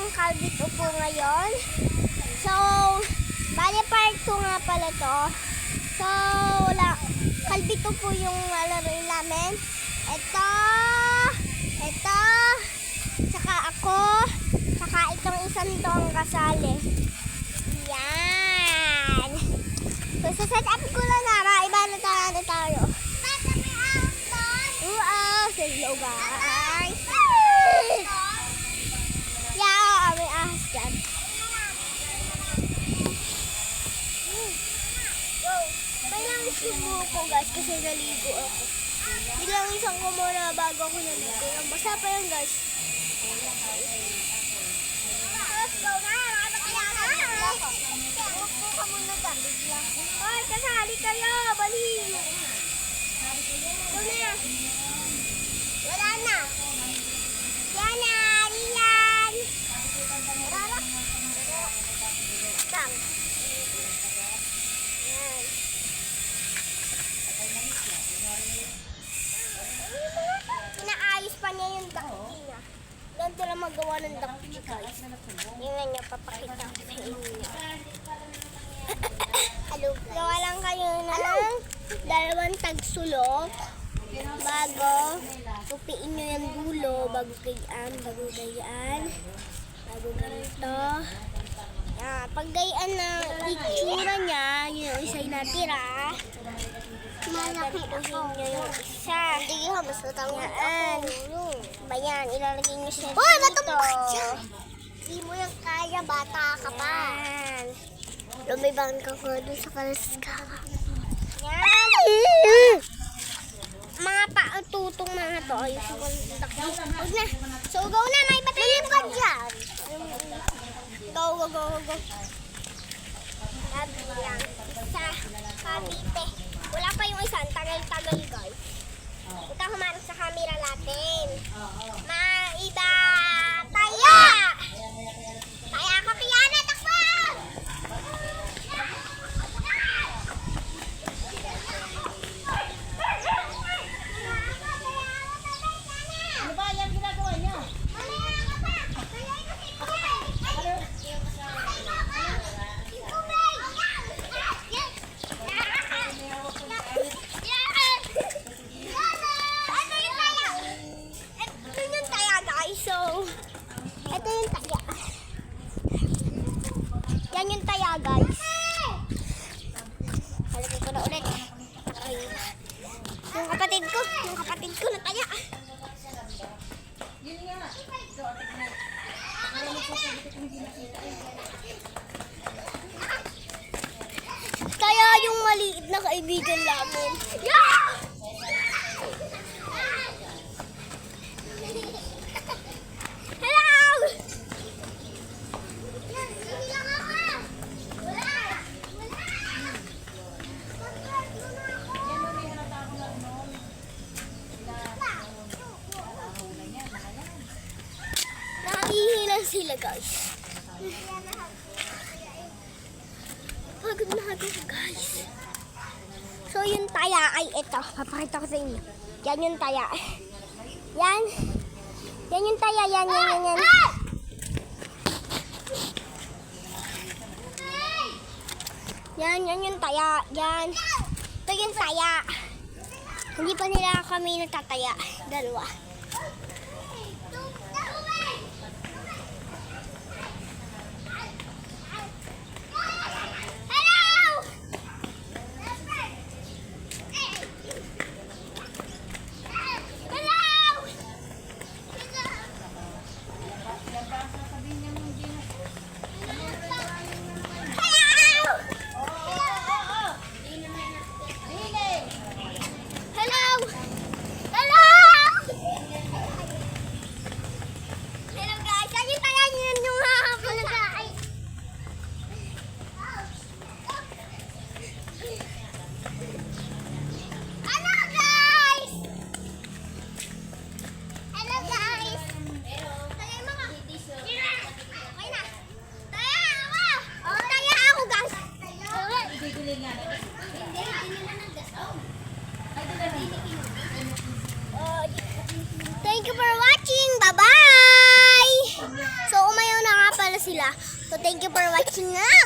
ng Calvito po ngayon. So, bali part 2 nga pala to. So, Calvito po yung laruin namin. Ito, saka ako, saka itong isang to ang kasali. Yan. So, sa set up ko lang na, iba na tayo. Hello guys. Yeah, may ahas dyan. Kailang sumuko guys kasi naligo ako. Bilang isang ko muna bago ako naligo. Basta pa yan guys. Let's go na. Upo ka muna dyan. Ay, kasali kayo. Baliw. Go na. Wala na. Yan na. Riyan. Rara. Tang. Yan. Inaayos pa niya yung dakti niya. Ganito lang magawa ng dakti guys. Yun na niya papakita ko sa inyo. Gawa lang kayo ng dalawang tagsulok. Bago tupiin nyo yung dulo, bago gayaan, bago ganito. Pag gayaan na itsura niya, yun yung isa yung natira. Malapituhin nyo yung isa. Hindi ko, mas matanggaan. Bayan, ilalagay nyo siya dito. Uy, matungkot siya! Hindi mo yung kaya, bata ka pa. Lumibang ka ko doon sa kalaska. Yan! Mga tutong mga to. Ayun, huwag na. So, go na. May patalim ka dyan. Go. Sabi lang. Isa. Cavite. Wala pa yung isa. Tagal guys. Ito humarap sa camera natin. Maiba. Taya! Taya ka, Kiana. Takbo! Yan yung taya guys. Halagay ko na ulit. Yung kapatid ko na taya. Taya yung maliit na kaibigan namin. Yeah! Sila guys. Pagod na ako guys. So yung taya ay ito. Papakita ko sa inyo. Yan yung taya. Yan. Yan yung taya. Yan. Yan yung taya. Yan. Ito yung taya. Hindi pa nila kami natataya. Dalawa. Hello! sila. So, thank you for watching nga.